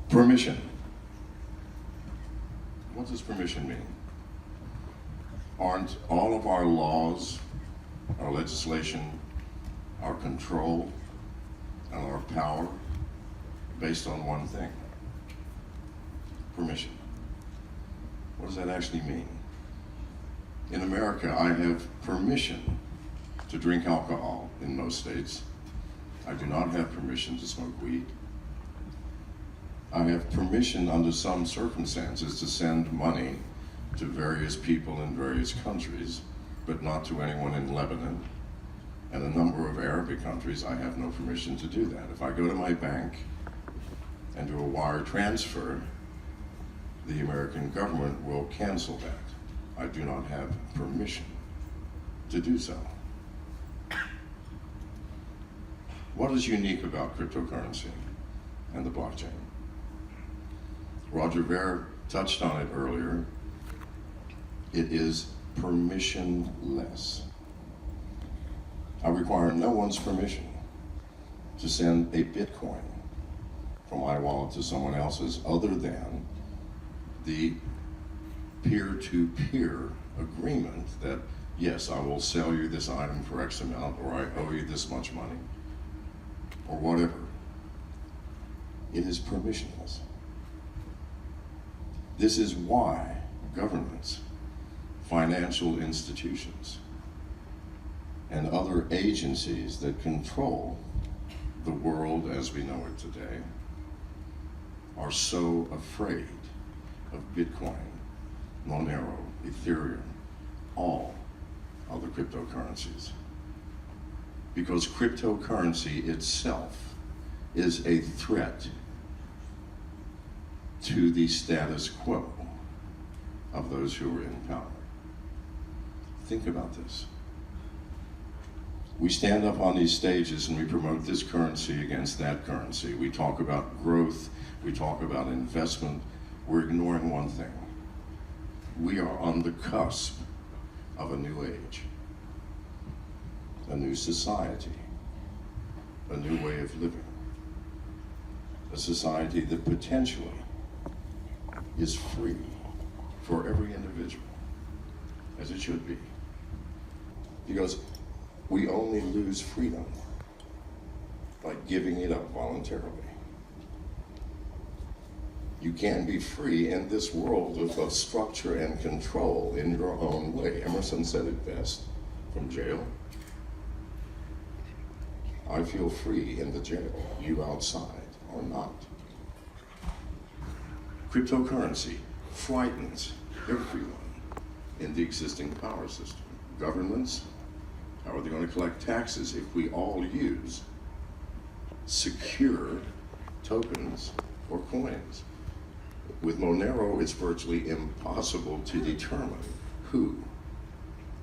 Permission. What does permission mean? Aren't all of our laws, our legislation, our control, and our power based on one thing? Permission. What does that actually mean? In America, I have permission to drink alcohol in most states. I do not have permission to smoke weed. I have permission under some circumstances to send money to various people in various countries, but not to anyone in Lebanon. And a number of Arabic countries, I have no permission to do that. If I go to my bank and do a wire transfer, the American government will cancel that. I do not have permission to do so. What is unique about cryptocurrency and the blockchain? Roger Ver touched on it earlier. It is permissionless. I require no one's permission to send a Bitcoin from my wallet to someone else's other than the peer-to-peer agreement that, yes, I will sell you this item for X amount, or I owe you this much money, or whatever. It is permissionless. This is why governments, financial institutions, and other agencies that control the world as we know it today are so afraid of Bitcoin, Monero, Ethereum, all other cryptocurrencies. Because cryptocurrency itself is a threat to the status quo of those who are in power. Think about this. We stand up on these stages and we promote this currency against that currency. We talk about growth, we talk about investment. We're ignoring one thing. We are on the cusp of a new age, a new society, a new way of living, a society that potentially is free for every individual, as it should be. Because we only lose freedom by giving it up voluntarily. You can be free in this world of structure and control in your own way. Emerson said it best from jail. I feel free in the jail, you outside or not. Cryptocurrency frightens everyone in the existing power system. Governments, how are they going to collect taxes if we all use secure tokens or coins? With Monero, it's virtually impossible to determine who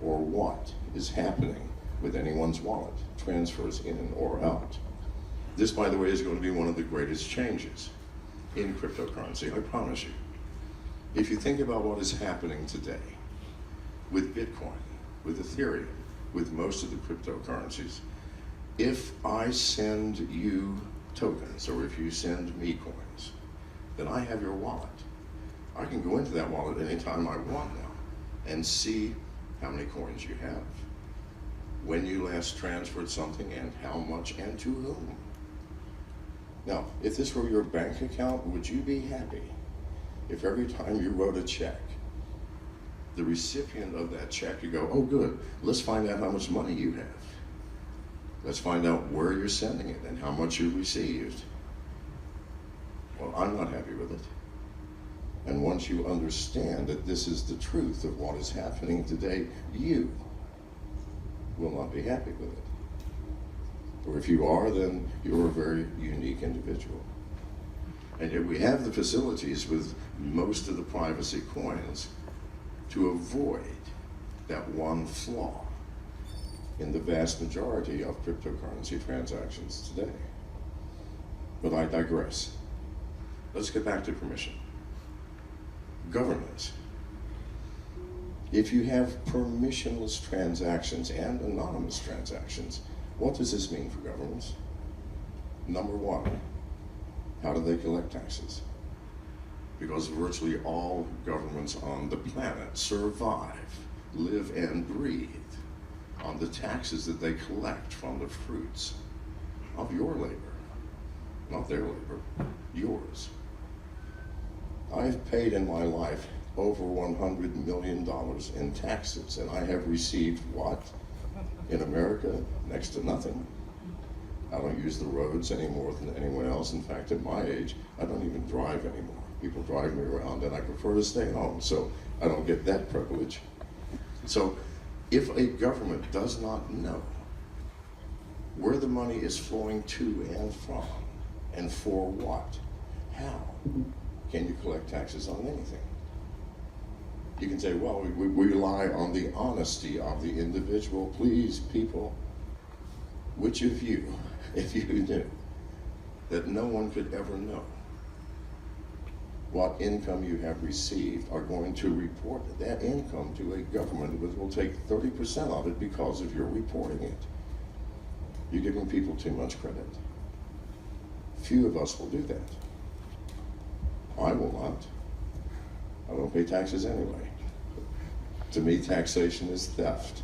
or what is happening with anyone's wallet, transfers in or out. This, by the way, is going to be one of the greatest changes in cryptocurrency, I promise you. If you think about what is happening today with Bitcoin, with Ethereum, with most of the cryptocurrencies, if I send you tokens or if you send me coins, then I have your wallet. I can go into that wallet anytime I want now and see how many coins you have, when you last transferred something and how much and to whom. Now, if this were your bank account, would you be happy if every time you wrote a check, the recipient of that check, you go, oh good, let's find out how much money you have. Let's find out where you're sending it and how much you received. Well, I'm not happy with it. And once you understand that this is the truth of what is happening today, you will not be happy with it. Or if you are, then you're a very unique individual. And yet we have the facilities with most of the privacy coins to avoid that one flaw in the vast majority of cryptocurrency transactions today. But I digress. Let's get back to permission. Governments. If you have permissionless transactions and anonymous transactions, what does this mean for governments? Number one, how do they collect taxes? because virtually all governments on the planet survive, live, and breathe on the taxes that they collect from the fruits of your labor. Not their labor, yours. I've paid in my life over $100 million in taxes, and I have received what? In America, next to nothing. I don't use the roads any more than anyone else. In fact, at my age, I don't even drive anymore. People drive me around, and I prefer to stay home, so I don't get that privilege. So if a government does not know where the money is flowing to and from, and for what, how can you collect taxes on anything? You can say, well, we rely on the honesty of the individual. Please, people, which of you, if you knew that no one could ever know what income you have received, are going to report that income to a government that will take 30% of it because of your reporting it? You're giving people too much credit. Few of us will do that. I will not. I don't pay taxes anyway. To me, taxation is theft.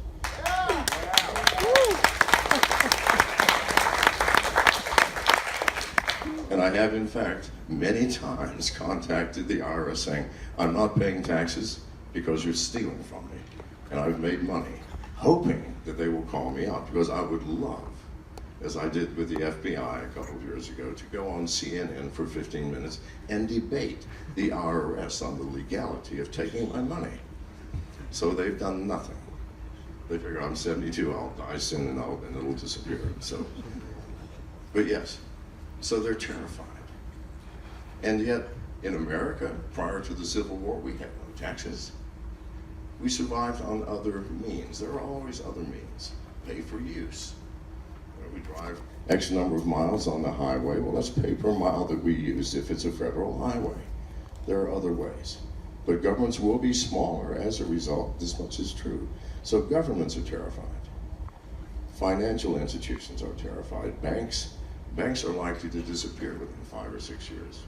And I have, in fact, many times contacted the IRS saying, I'm not paying taxes because you're stealing from me. And I've made money, hoping that they will call me out, because I would love, as I did with the FBI a couple of years ago, to go on CNN for 15 minutes and debate the IRS on the legality of taking my money. So they've done nothing. They figure I'm 72, I'll die soon, and it'll disappear. So, but yes, so they're terrified. And yet, in America, prior to the Civil War, we had no taxes. We survived on other means. There are always other means. Pay for use. We drive X number of miles on the highway. Well, let's pay per mile that we use if it's a federal highway. There are other ways. But governments will be smaller as a result. This much is true. So governments are terrified. Financial institutions are terrified. Banks are likely to disappear within 5 or 6 years.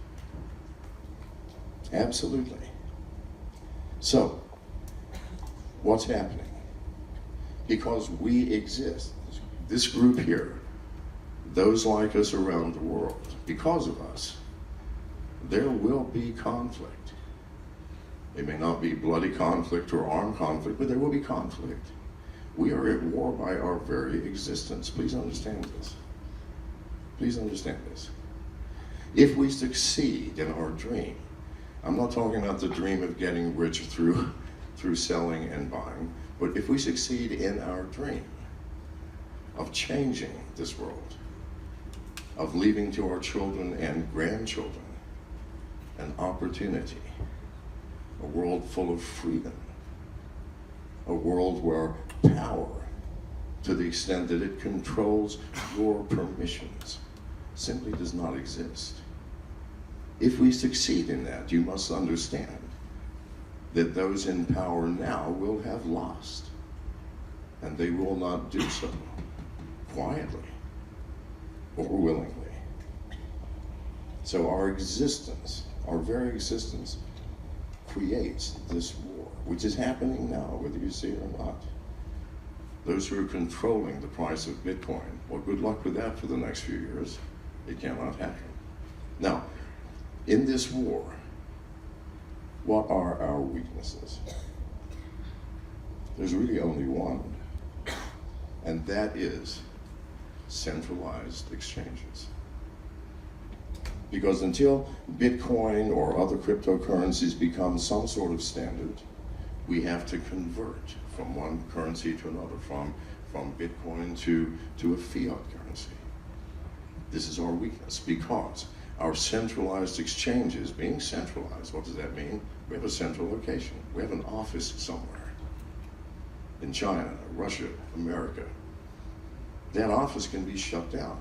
Absolutely. So, what's happening? Because we exist. This group here, those like us around the world, because of us, there will be conflict. It may not be bloody conflict or armed conflict, but there will be conflict. We are at war by our very existence. Please understand this. Please understand this. If we succeed in our dream, I'm not talking about the dream of getting rich through selling and buying, but if we succeed in our dream of changing this world, of leaving to our children and grandchildren an opportunity, a world full of freedom, a world where power, to the extent that it controls your permissions, simply does not exist. If we succeed in that, you must understand that those in power now will have lost, and they will not do so quietly or willingly. So our existence, our very existence, creates this war, which is happening now, whether you see it or not. Those who are controlling the price of Bitcoin, well, good luck with that for the next few years. It cannot happen. Now, in this war, what are our weaknesses? There's really only one, and that is centralized exchanges. Because until Bitcoin or other cryptocurrencies become some sort of standard, we have to convert from one currency to another, from Bitcoin to a fiat currency. This is our weakness, because our centralized exchanges, being centralized, what does that mean? We have a central location. We have an office somewhere. In China, Russia, America. That office can be shut down.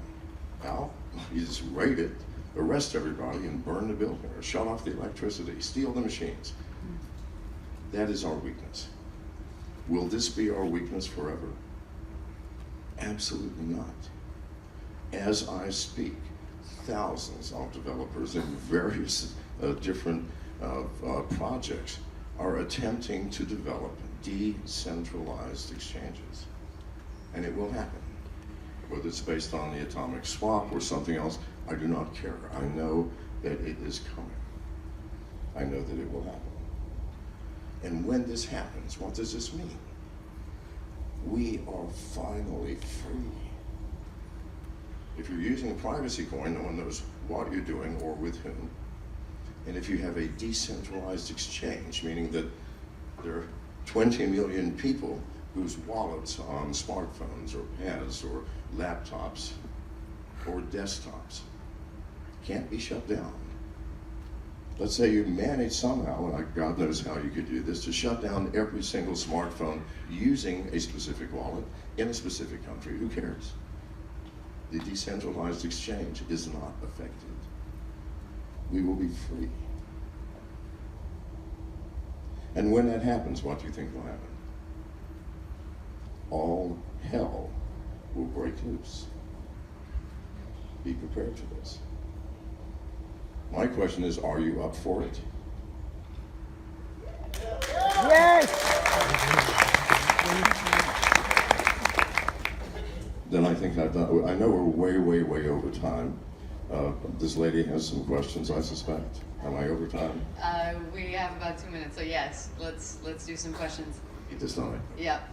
How? You just raid it, arrest everybody, and burn the building, or shut off the electricity, steal the machines. That is our weakness. Will this be our weakness forever? Absolutely not. As I speak, thousands of developers in various different projects are attempting to develop decentralized exchanges. And it will happen. Whether it's based on the atomic swap or something else, I do not care. I know that it is coming. I know that it will happen. And when this happens, what does this mean? We are finally free. If you're using a privacy coin, no one knows what you're doing or with whom. And if you have a decentralized exchange, meaning that there are 20 million people whose wallets on smartphones or pads or laptops or desktops can't be shut down. Let's say you manage somehow, and God knows how you could do this, to shut down every single smartphone using a specific wallet in a specific country. Who cares? The decentralized exchange is not affected. We will be free. And when that happens, what do you think will happen? All hell will break loose. Be prepared for this. My question is, are you up for it? Yes! Then I think I've done, I know we're way over time. This lady has some questions, I suspect. Am I over time? We have about 2 minutes, so yes, let's do some questions. Eat this stomach. Yep.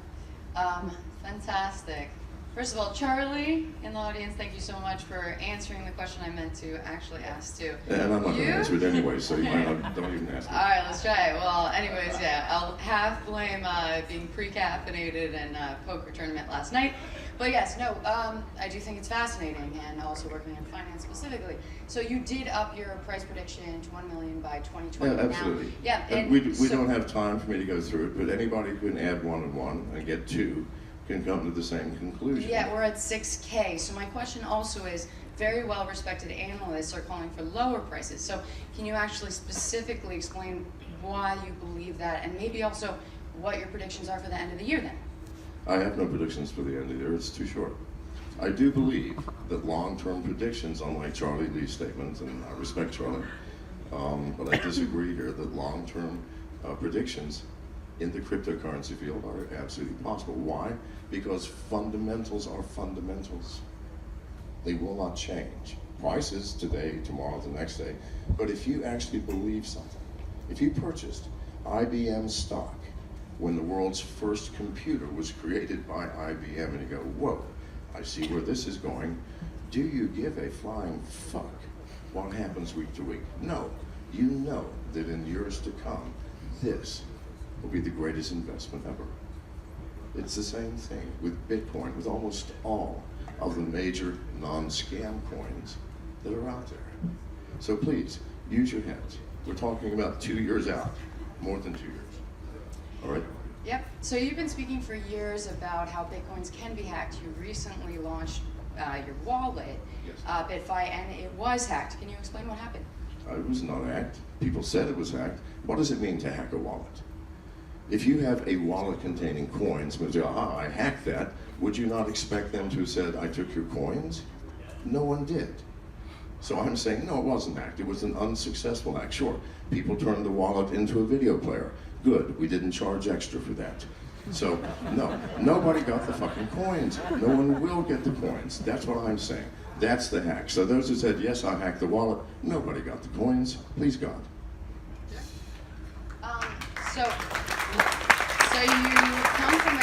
Fantastic. First of all, Charlie in the audience, thank you so much for answering the question I meant to actually ask too. And I'm not going to answer it anyway, so you might not, don't even ask it. All right, let's try it. Well, anyways, yeah, I'll half blame being pre-caffeinated and poker tournament last night. But yes, no, I do think it's fascinating, and also working in finance specifically. So you did up your price prediction to 1 million by 2020. Yeah, absolutely. Now, yeah, and we so, don't have time for me to go through it, but anybody who can add 1 and 1 and get 2 can come to the same conclusion. Yeah, we're at 6K. So my question also is, very well-respected analysts are calling for lower prices. So can you actually specifically explain why you believe that, and maybe also what your predictions are for the end of the year then? I have no predictions for the end of the year. It's too short. I do believe that long-term predictions, unlike Charlie Lee's statement, and I respect Charlie, but I disagree here that long-term predictions in the cryptocurrency field are absolutely possible. Why? Because fundamentals are fundamentals. They will not change. Prices today, tomorrow, the next day. But if you actually believe something, if you purchased IBM stock when the world's first computer was created by IBM, and you go, whoa, I see where this is going, do you give a flying fuck what happens week to week? No. You know that in years to come, this will be the greatest investment ever. It's the same thing with Bitcoin, with almost all of the major non-scam coins that are out there. So please, use your heads. We're talking about 2 years out, more than 2 years. All right? Yep. So you've been speaking for years about how Bitcoins can be hacked. You recently launched your wallet, Yes. BitFi, and it was hacked. Can you explain what happened? It was not hacked. People said it was hacked. What does it mean to hack a wallet? If you have a wallet containing coins, and say, aha, I hacked that, would you not expect them to have said, I took your coins? No one did. So I'm saying, no, it wasn't hacked. It was an unsuccessful hack. Sure, people turned the wallet into a video player. Good, we didn't charge extra for that. So, no, nobody got the fucking coins. No one will get the coins. That's what I'm saying. That's the hack. So those who said, yes, I hacked the wallet, nobody got the coins. Please God. So you come from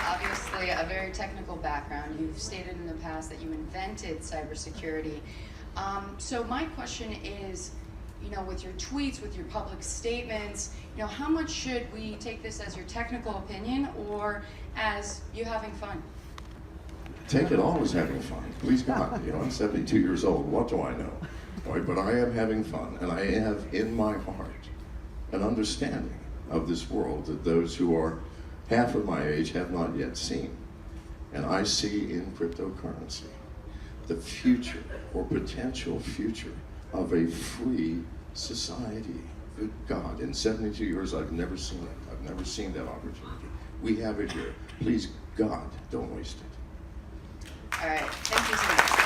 obviously a very technical background. You've stated in the past that you invented cybersecurity. So my question is, with your tweets, with your public statements, how much should we take this as your technical opinion or as you having fun? Take it all as having fun. Please God. I'm 72 years old. What do I know? All right, but I am having fun, and I have in my heart an understanding of this world that those who are half of my age have not yet seen. And I see in cryptocurrency the future or potential future of a free society. Good God, in 72 years I've never seen it. I've never seen that opportunity. We have it here. Please God, don't waste it. All right, thank you so much.